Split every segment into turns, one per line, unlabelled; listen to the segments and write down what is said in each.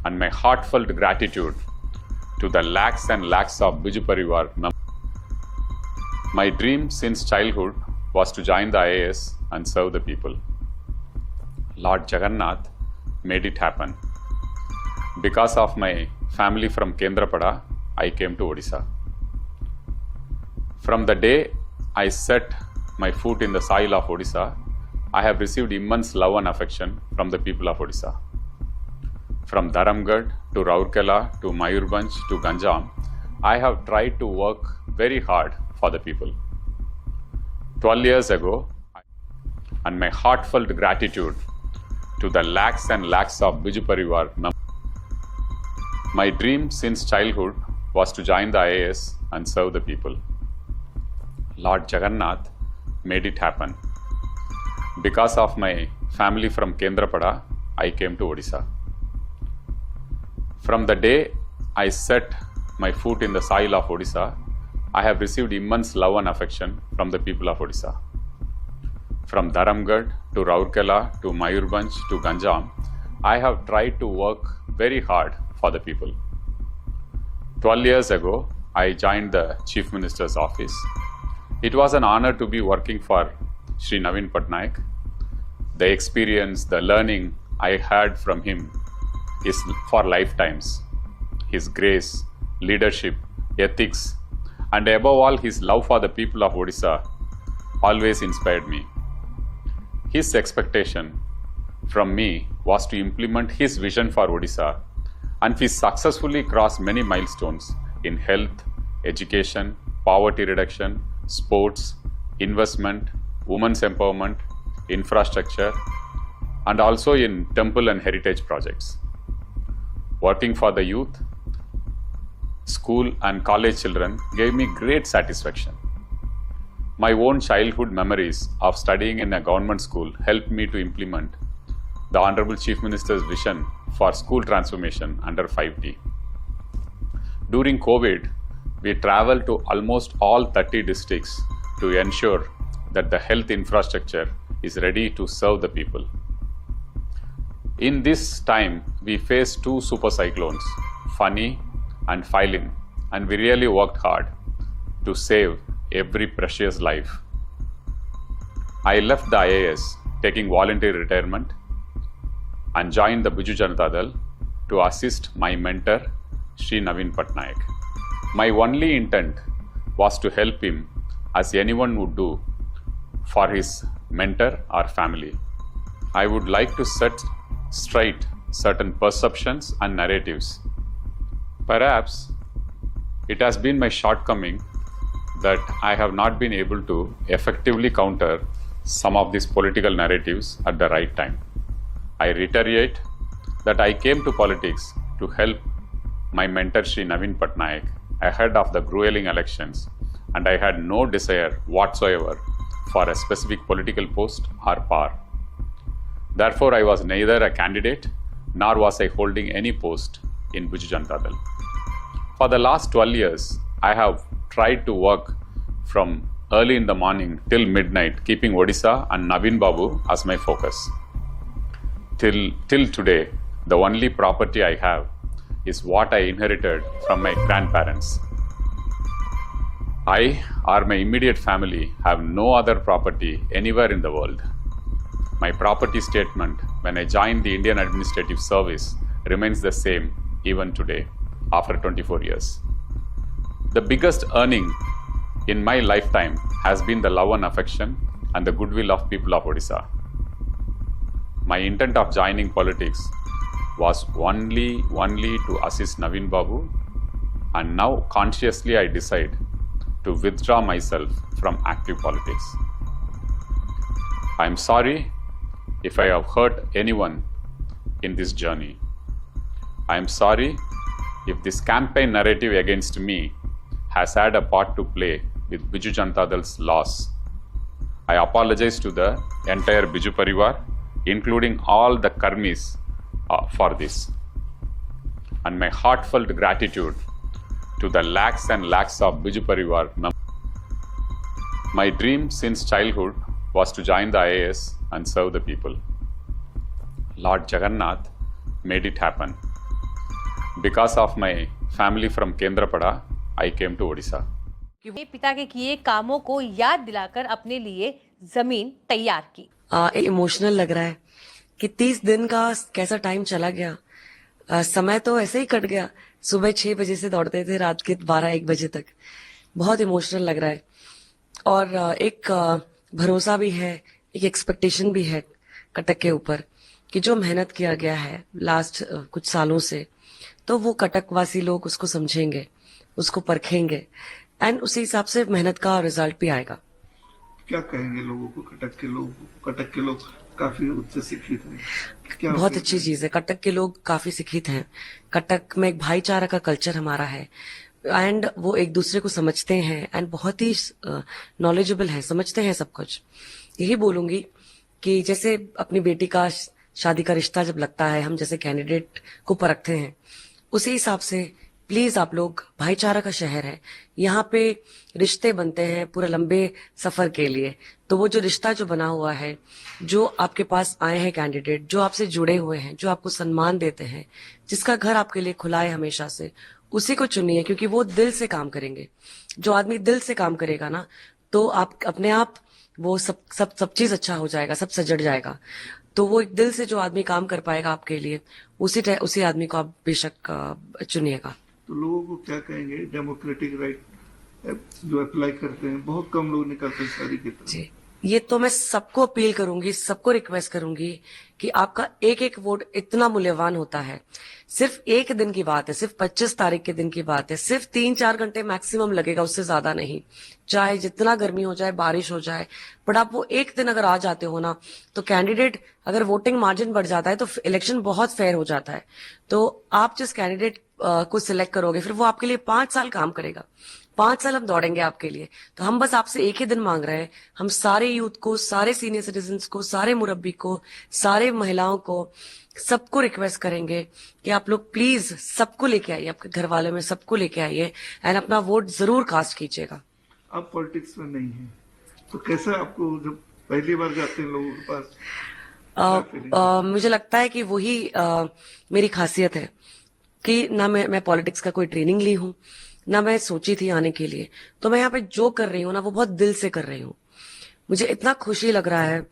and my heartfelt gratitude to the lakhs and lakhs of Biju Parivar members. My dream since childhood was to join the IAS and serve the people. Lord Jagannath made it happen. Because of my family from Kendrapada, I came to Odisha. From the day I set my foot in the soil of Odisha, I have received immense love and affection from the people of Odisha. From Dharamgarh to Rourkela to Mayurbhanj to Ganjam, I have tried to work very hard for the people. 12 years ago, and my heartfelt gratitude to the lakhs and lakhs of Biju Parivar members. My dream since childhood was to join the IAS and serve the people. Lord Jagannath made it happen. Because of my family from Kendrapada, I came to Odisha. From the day I set my foot in the soil of Odisha, I have received immense love and affection from the people of Odisha. From Dharamgarh to Rourkela to Mayurbhanj to Ganjam, I have tried to work very hard for the people. 12 years ago, I joined the Chief Minister's office. It was an honor to be working for Shri Naveen Patnaik. The experience, the learning I had from him is for lifetimes. His grace, leadership, ethics, and above all his love for the people of Odisha always inspired me. His expectation from me was to implement his vision for Odisha, and we successfully crossed many milestones in health, education, poverty reduction, sports, investment, women's empowerment, infrastructure, and also in temple and heritage projects. Working for the youth, school and college children gave me great satisfaction. My own childhood memories of studying in a government school helped me to implement the Honorable Chief Minister's vision for school transformation under 5T. During COVID, we traveled to almost all 30 districts to ensure that the health infrastructure is ready to serve the people. In this time, we faced two super cyclones, Fani and Phylline, and we really worked hard to save every precious life. I left the IAS taking voluntary retirement and joined the Biju Janata Dal to assist my mentor, Shri Naveen Patnaik. My only intent was to help him as anyone would do for his mentor or family. I would like to set straight certain perceptions and narratives. Perhaps it has been my shortcoming that I have not been able to effectively counter some of these political narratives at the right time. I reiterate that I came to politics to help my mentor Shri Naveen Patnaik ahead of the grueling elections, and I had no desire whatsoever for a specific political post or power. Therefore, I was neither a candidate nor was I holding any post in Biju Janata Dal. For the last 12 years, I have tried to work from early in the morning till midnight, keeping Odisha and Naveen Babu as my focus. Till today, the only property I have is what I inherited from my grandparents. I or my immediate family have no other property anywhere in the world. My property statement when I joined the Indian Administrative Service remains the same even today, after 24 years. The biggest earning in my lifetime has been the love and affection and the goodwill of people of Odisha. My intent of joining politics was only to assist Naveen Babu, and now consciously I decide to withdraw myself from active politics. I am sorry if I have hurt anyone in this journey. I am sorry if this campaign narrative against me has had a part to play with Biju Janata Dal's loss. I apologize to the entire Biju Parivar, including all the Karmis, for this. And my heartfelt gratitude to the lakhs and lakhs of Biju Parivar members. My dream since childhood was to join the IAS and serve the people. Lord Jagannath made it happen. Because of my family from Kendrapada, I came to Odisha.
कि पिता के किए कामों को याद दिलाकर अपने लिए जमीन तैयार की।
इमोशनल लग रहा है कि 30 दिन का कैसा टाइम चला गया। समय तो ऐसे ही कट गया। सुबह 6 बजे से दौड़ते थे रात के 12-1 बजे तक। बहुत इमोशनल लग रहा है और एक भरोसा भी है, एक एक्सपेक्टेशन भी है कटक के ऊपर कि जो मेहनत किया गया है लास्ट कुछ सालों से, तो वो कटक वासी लोग उसको समझेंगे, उसको परखेंगे एंड उसी हिसाब से मेहनत का रिजल्ट भी आएगा।
क्या कहेंगे लोगों को, कटक के लोग? कटक के लोग काफी उच्च शिक्षित हैं, क्या
बहुत अच्छी चीज है। कटक के लोग काफी शिक्षित हैं। कटक में एक भाईचारा का कल्चर हमारा है एंड वो एक दूसरे को समझते हैं एंड बहुत ही नॉलेजेबल है, समझते हैं सब कुछ। यही बोलूंगी कि जैसे अपनी बेटी का शादी का रिश्ता जब लगता है, हम जैसे कैंडिडेट को परखते हैं, उसी हिसाब से प्लीज आप लोग, भाईचारा का शहर है, यहाँ पे रिश्ते बनते हैं पूरे लंबे सफर के लिए। तो वो जो रिश्ता जो बना हुआ है, जो आपके पास आए हैं कैंडिडेट, जो आपसे जुड़े हुए हैं, जो आपको सम्मान देते हैं, जिसका घर आपके लिए खुला है हमेशा से, उसी को चुनिए, क्योंकि वो दिल से काम करेंगे। जो आदमी दिल से काम करेगा ना, तो आप अपने आप वो सब चीज अच्छा हो जाएगा, सब सजड़ जाएगा। तो वो एक दिल से जो आदमी काम कर पाएगा आपके लिए, उसी आदमी को आप बेशक चुनिएगा।
तो लोगों को क्या कहेंगे? डेमोक्रेटिक राइट जो अप्लाई करते हैं, बहुत कम लोग निकलते हैं शादी की तरफ।
जी, ये तो मैं सबको अपील करूंगी, सबको रिक्वेस्ट करूंगी कि आपका एक एक वोट इतना मूल्यवान होता है। सिर्फ एक दिन की बात है, सिर्फ 25 तारीख के दिन की बात है, सिर्फ 3-4 घंटे मैक्सिमम लगेगा, उससे ज्यादा नहीं। चाहे जितना गर्मी हो जाए, बारिश हो जाए, बट आप वो एक दिन अगर आ जाते हो ना, तो कैंडिडेट अगर वोटिंग मार्जिन बढ़ जाता है तो इलेक्शन बहुत फेयर हो जाता है। तो आप जिस कैंडिडेट को सिलेक्ट करोगे, फिर वो आपके लिए 5 साल काम करेगा। 5 साल हम दौड़ेंगे आपके लिए। तो हम बस आपसे एक ही दिन मांग रहे हैं। हम सारे यूथ को, सारे सीनियर सिटीजन को, सारे मुरब्बी को, सारे महिलाओं को, सबको रिक्वेस्ट करेंगे कि आप लोग प्लीज सबको लेके आइए, आपके घर वालों में सबको लेके आइए एंड अपना वोट जरूर कास्ट कीजिएगा।
आप पॉलिटिक्स में नहीं है, तो कैसा आपको जब पहली बार जाते हैं लोगों के पास?
मुझे लगता है कि वही मेरी खासियत है कि ना मैं पॉलिटिक्स का कोई ट्रेनिंग ली हूँ, ना मैं सोची थी आने के लिए। तो मैं यहाँ पे जो कर रही हूँ ना, वो बहुत दिल से कर रही हूँ। मुझे इतना खुशी लग रहा है,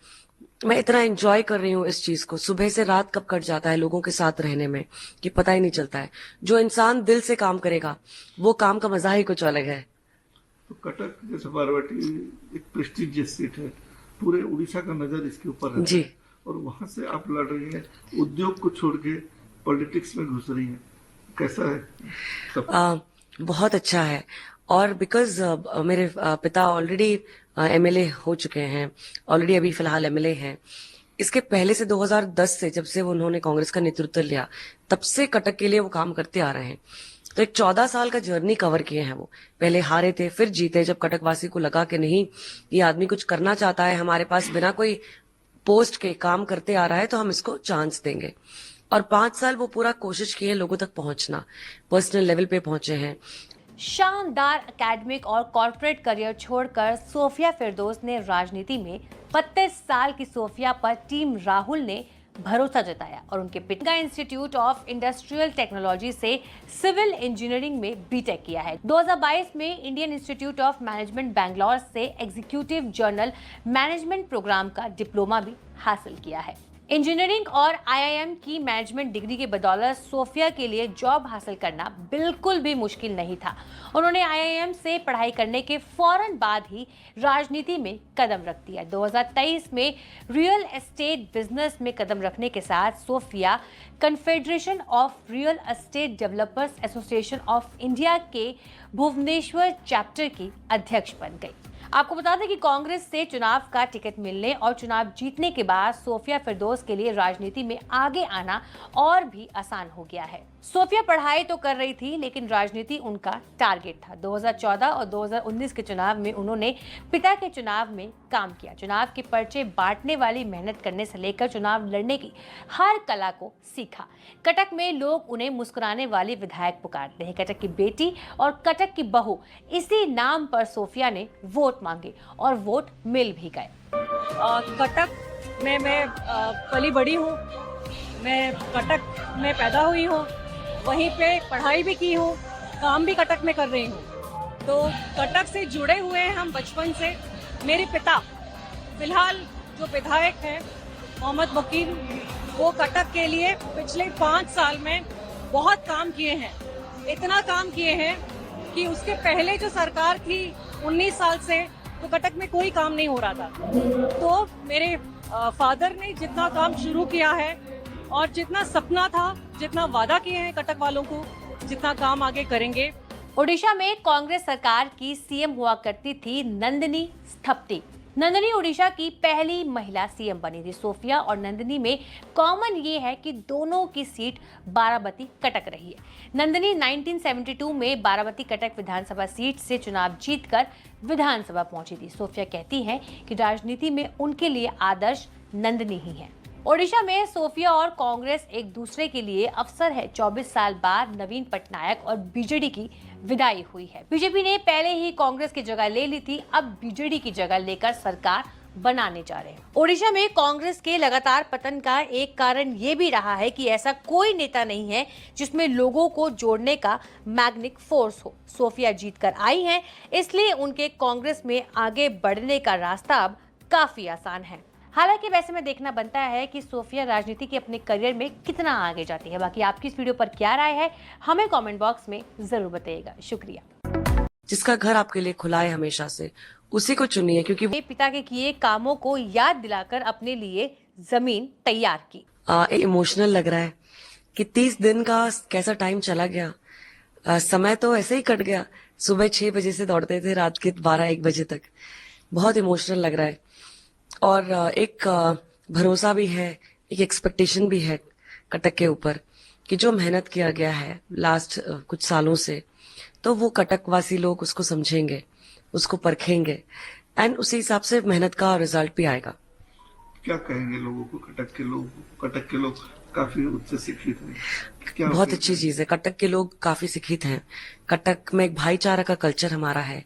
मैं इतना एंजॉय कर रही हूँ इस चीज को। सुबह से रात कब कट जाता है लोगों के साथ रहने में कि पता ही नहीं चलता है। जो इंसान दिल से काम करेगा, वो काम का मजा ही कुछ अलग है।
तो कटक जैसे बारवाटी एक प्रेस्टिजियस सीट है, पूरे उड़ीसा का नजर इसके ऊपर है
जी,
और वहां से आप लड़ रही हैं, उद्योग को छोड़ के पॉलिटिक्स में घुस रही हैं, कैसा है?
बहुत अच्छा है। और बिकॉज मेरे पिता ऑलरेडी एमएलए हो चुके हैं, ऑलरेडी अभी फिलहाल एमएलए हैं। इसके पहले से 2010 से, जब से उन्होंने कांग्रेस का नेतृत्व लिया, तब से कटक के लिए वो काम करते आ रहे हैं। तो एक 14 साल का जर्नी कवर किए हैं वो। पहले हारे थे, फिर जीते। जब कटकवासी को लगा कि नहीं, ये आदमी कुछ करना चाहता है, हमारे पास बिना कोई पोस्ट के काम करते आ रहा है, तो हम इसको चांस देंगे। और 5 साल वो पूरा कोशिश किए लोगों तक पहुंचना, पर्सनल लेवल पे पहुंचे हैं।
शानदार एकेडमिक और कॉर्पोरेट करियर छोड़कर सोफिया फिरदौस ने राजनीति में 32 साल की सोफिया पर टीम राहुल ने भरोसा जताया और उनके पिता इंस्टीट्यूट ऑफ इंडस्ट्रियल टेक्नोलॉजी से सिविल इंजीनियरिंग में बीटेक किया है। 2022 में Indian institute of management Bangalore से एग्जीक्यूटिव जर्नल मैनेजमेंट प्रोग्राम का डिप्लोमा भी हासिल किया है। इंजीनियरिंग और आईआईएम की मैनेजमेंट डिग्री के बदौलत सोफिया के लिए जॉब हासिल करना बिल्कुल भी मुश्किल नहीं था। उन्होंने आईआईएम से पढ़ाई करने के फौरन बाद ही राजनीति में कदम रख दिया। 2023 में रियल एस्टेट बिजनेस में कदम रखने के साथ Sofia confederation of real estate developers association of India के भुवनेश्वर चैप्टर की अध्यक्ष बन गई। आपको बता दें कि कांग्रेस से चुनाव का टिकट मिलने और चुनाव जीतने के बाद सोफिया फिरदौस के लिए राजनीति में आगे आना और भी आसान हो गया है। सोफिया पढ़ाई तो कर रही थी, लेकिन राजनीति उनका टारगेट था। 2014 और 2019 के चुनाव में उन्होंने पिता के चुनाव में काम किया। चुनाव के पर्चे बांटने वाली मेहनत करने से लेकर चुनाव लड़ने की हर कला को सीखा। कटक में लोग उन्हें मुस्कुराने वाली विधायक पुकारते हैं। कटक की बेटी और कटक की बहू, इसी नाम पर सोफिया ने वोट मांगे और वोट मिल भी गए।
कटक में मैं पली बड़ी हूँ, मैं कटक में पैदा हुई हूँ। वहीं पे पढ़ाई भी की हूँ, काम भी कटक में कर रही हूँ। तो कटक से जुड़े हुए हैं हम बचपन से। मेरे पिता फिलहाल जो विधायक हैं मोहम्मद वकील, वो कटक के लिए पिछले 5 साल में बहुत काम किए हैं। इतना काम किए हैं कि उसके पहले जो सरकार थी 19 साल से, तो कटक में कोई काम नहीं हो रहा था। तो मेरे फादर ने जितना काम शुरू किया है और जितना सपना था, जितना वादा किए हैं कटक वालों को, जितना काम आगे करेंगे।
ओडिशा में कांग्रेस सरकार की सीएम हुआ करती थी नंदिनी स्थप्ति। नंदिनी ओडिशा की पहली महिला सीएम बनी थी। सोफिया और नंदिनी में कॉमन ये है कि दोनों की सीट बाराबती कटक रही है। नंदिनी 1972 में बाराबती कटक विधानसभा सीट से चुनाव जीतकर विधानसभा पहुंची थी। सोफिया कहती हैं कि राजनीति में उनके लिए आदर्श नंदिनी ही है। ओडिशा में सोफिया और कांग्रेस एक दूसरे के लिए अवसर है। 24 साल बाद नवीन पटनायक और बीजेडी की विदाई हुई है। बीजेपी ने पहले ही कांग्रेस की जगह ले ली थी, अब बीजेडी की जगह लेकर सरकार बनाने जा रहे हैं। ओडिशा में कांग्रेस के लगातार पतन का एक कारण ये भी रहा है कि ऐसा कोई नेता नहीं है जिसमें लोगों को जोड़ने का मैग्नेटिक फोर्स हो। सोफिया जीतकर आई हैं, इसलिए उनके कांग्रेस में आगे बढ़ने का रास्ता अब काफी आसान है। हालांकि वैसे में देखना बनता है कि सोफिया राजनीति के अपने करियर में कितना आगे जाती है। बाकी आपकी इस वीडियो पर क्या राय है, हमें कमेंट बॉक्स में जरूर बताइएगा। शुक्रिया।
जिसका घर आपके लिए खुला है हमेशा से, उसी को चुनिए, क्योंकि
ये पिता के किए कामों को याद दिलाकर अपने लिए जमीन तैयार की।
इमोशनल लग रहा है कि 30 दिन का कैसा टाइम चला गया। समय तो ऐसे ही कट गया। सुबह 6 बजे से दौड़ते थे, रात के 12-1 बजे तक। बहुत इमोशनल लग रहा है और एक भरोसा भी है, एक एक्सपेक्टेशन भी है कटक के ऊपर कि जो मेहनत किया गया है लास्ट कुछ सालों से, तो वो कटक वासी लोग उसको समझेंगे, उसको परखेंगे एंड उसी हिसाब से मेहनत का रिजल्ट भी आएगा।
क्या कहेंगे लोगों को, कटक के लोग? कटक के लोग काफी उच्च शिक्षित हैं, क्या
बहुत अच्छी चीज है। कटक के लोग काफी शिक्षित हैं। कटक में एक भाईचारा का कल्चर हमारा है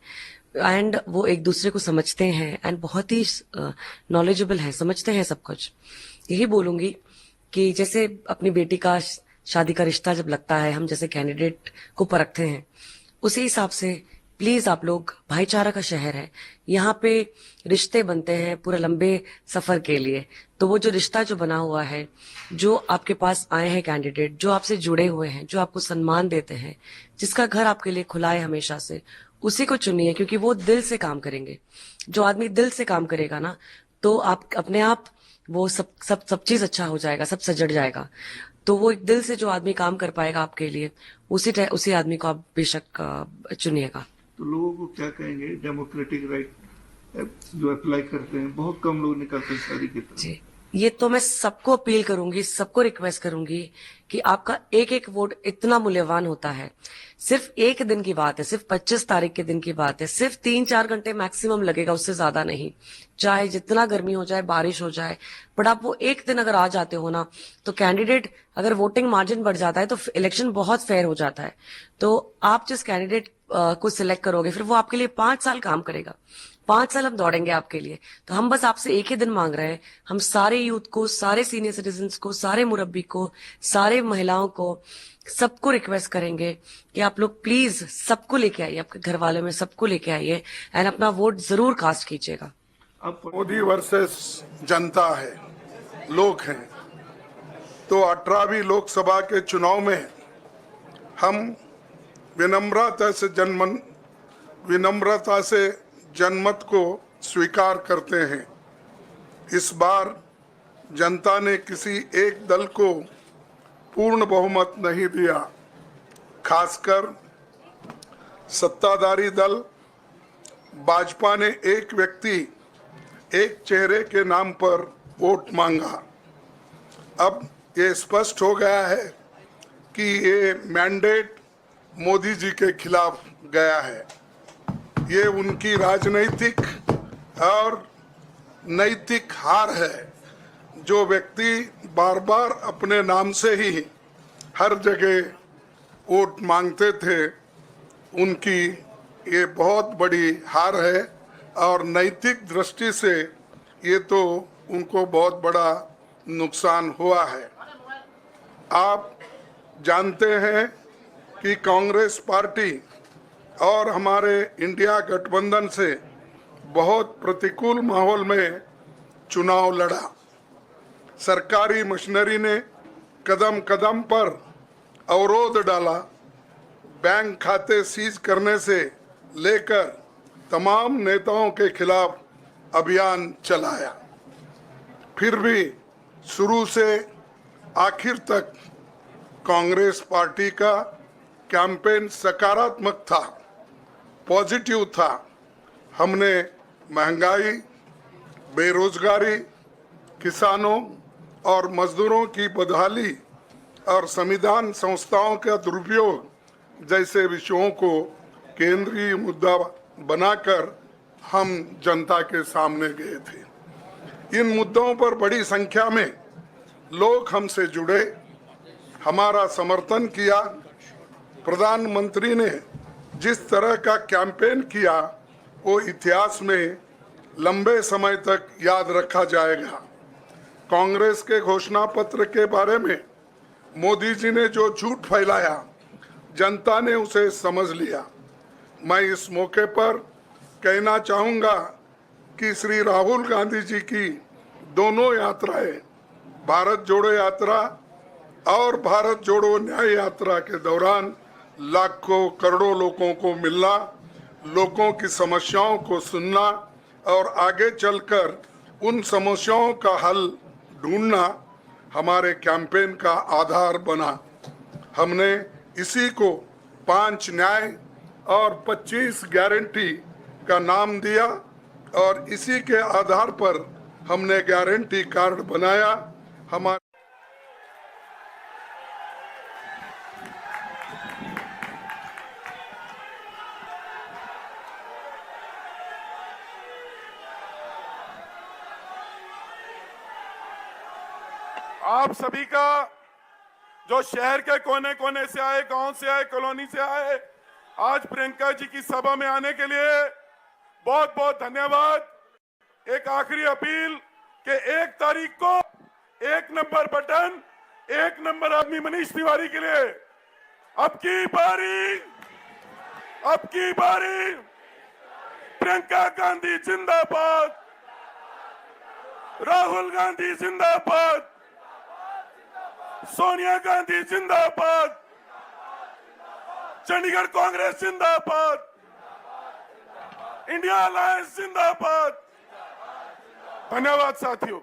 एंड वो एक दूसरे को समझते हैं एंड बहुत ही नॉलेजेबल है, समझते हैं सब कुछ। यही बोलूंगी कि जैसे अपनी बेटी का शादी का रिश्ता जब लगता है, हम जैसे कैंडिडेट को परखते हैं, उसी हिसाब से प्लीज आप लोग, भाईचारा का शहर है, यहाँ पे रिश्ते बनते हैं पूरे लंबे सफर के लिए। तो वो जो रिश्ता जो बना हुआ है, जो आपके पास आए हैं कैंडिडेट, जो आपसे जुड़े हुए हैं, जो आपको सम्मान देते हैं, जिसका घर आपके लिए खुला है हमेशा से, उसी को चुनिए, क्योंकि वो दिल से काम करेंगे। जो आदमी दिल से काम करेगा ना, तो आप अपने आप वो सब चीज अच्छा हो जाएगा, सब सजड़ जाएगा। तो वो एक दिल से जो आदमी काम कर पाएगा आपके लिए, उसी आदमी को आप बेशक चुनिएगा।
तो लोगों को क्या कहेंगे? डेमोक्रेटिक राइट जो अप्लाई करते हैं, बहुत कम लोग निकलते हैं शादी की तरफ।
जी, ये तो मैं सबको अपील करूंगी, सबको रिक्वेस्ट करूंगी कि आपका एक एक वोट इतना मूल्यवान होता है। सिर्फ एक दिन की बात है, सिर्फ 25 तारीख के दिन की बात है, सिर्फ 3-4 घंटे मैक्सिमम लगेगा, उससे ज्यादा नहीं। चाहे जितना गर्मी हो जाए, बारिश हो जाए, बट आप वो एक दिन अगर आ जाते हो ना, तो कैंडिडेट अगर वोटिंग मार्जिन बढ़ जाता है तो इलेक्शन बहुत फेयर हो जाता है। तो आप जिस कैंडिडेट को सिलेक्ट करोगे, फिर वो आपके लिए 5 साल काम करेगा। 5 साल हम दौड़ेंगे आपके लिए। तो हम बस आपसे एक ही दिन मांग रहे हैं। हम सारे यूथ को, सारे सीनियर सिटीजन को, सारे मुरब्बी को, सारे महिलाओं को, सबको रिक्वेस्ट करेंगे कि आप लोग प्लीज सबको लेके आइए, आपके घर वालों में सबको लेके आइए एंड अपना वोट जरूर कास्ट कीजिएगा।
मोदी वर्सेस जनता है, लोग हैं। तो 18वीं लोकसभा के चुनाव में हम विनम्रता से जनमत को स्वीकार करते हैं। इस बार जनता ने किसी एक दल को पूर्ण बहुमत नहीं दिया। खासकर सत्ताधारी दल भाजपा ने एक व्यक्ति, एक चेहरे के नाम पर वोट मांगा। अब ये स्पष्ट हो गया है कि ये मैंडेट मोदी जी के खिलाफ गया है। ये उनकी राजनीतिक और नैतिक हार है। जो व्यक्ति बार बार अपने नाम से ही हर जगह वोट मांगते थे, उनकी ये बहुत बड़ी हार है और नैतिक दृष्टि से ये तो उनको बहुत बड़ा नुकसान हुआ है। आप जानते हैं कि कांग्रेस पार्टी और हमारे इंडिया गठबंधन से बहुत प्रतिकूल माहौल में चुनाव लड़ा। सरकारी मशीनरी ने कदम कदम पर अवरोध डाला, बैंक खाते सीज करने से लेकर तमाम नेताओं के खिलाफ अभियान चलाया। फिर भी शुरू से आखिर तक कांग्रेस पार्टी का कैंपेन सकारात्मक था, पॉजिटिव था। हमने महंगाई, बेरोजगारी, किसानों और मजदूरों की बदहाली और संविधान संस्थाओं का दुरुपयोग जैसे विषयों को केंद्रीय मुद्दा बनाकर हम जनता के सामने गए थे। इन मुद्दों पर बड़ी संख्या में लोग हमसे जुड़े, हमारा समर्थन किया। प्रधानमंत्री ने जिस तरह का कैंपेन किया वो इतिहास में लंबे समय तक याद रखा जाएगा। कांग्रेस के घोषणा पत्र के बारे में मोदी जी ने जो झूठ फैलाया, जनता ने उसे समझ लिया। मैं इस मौके पर कहना चाहूँगा कि श्री राहुल गांधी जी की दोनों यात्राएं, भारत जोड़ो यात्रा और भारत जोड़ो न्याय यात्रा के दौरान लाखों करोड़ों लोगों को मिलना, लोगों की समस्याओं को सुनना और आगे चलकर उन समस्याओं का हल ढूंढना हमारे कैंपेन का आधार बना। हमने इसी को 5 न्याय और 25 गारंटी का नाम दिया और इसी के आधार पर हमने गारंटी कार्ड बनाया। हमारे
आप सभी का जो शहर के कोने कोने से आए, गांव से आए, कॉलोनी से आए, आज प्रियंका जी की सभा में आने के लिए बहुत बहुत धन्यवाद। एक आखिरी अपील कि 1 तारीख को 1 नंबर बटन, 1 नंबर आदमी मनीष तिवारी के लिए अब की बारी प्रियंका गांधी जिंदाबाद, राहुल गांधी जिंदाबाद, सोनिया गांधी जिंदाबाद, चंडीगढ़ कांग्रेस जिंदाबाद, इंडिया अलायंस जिंदाबाद। धन्यवाद साथियों।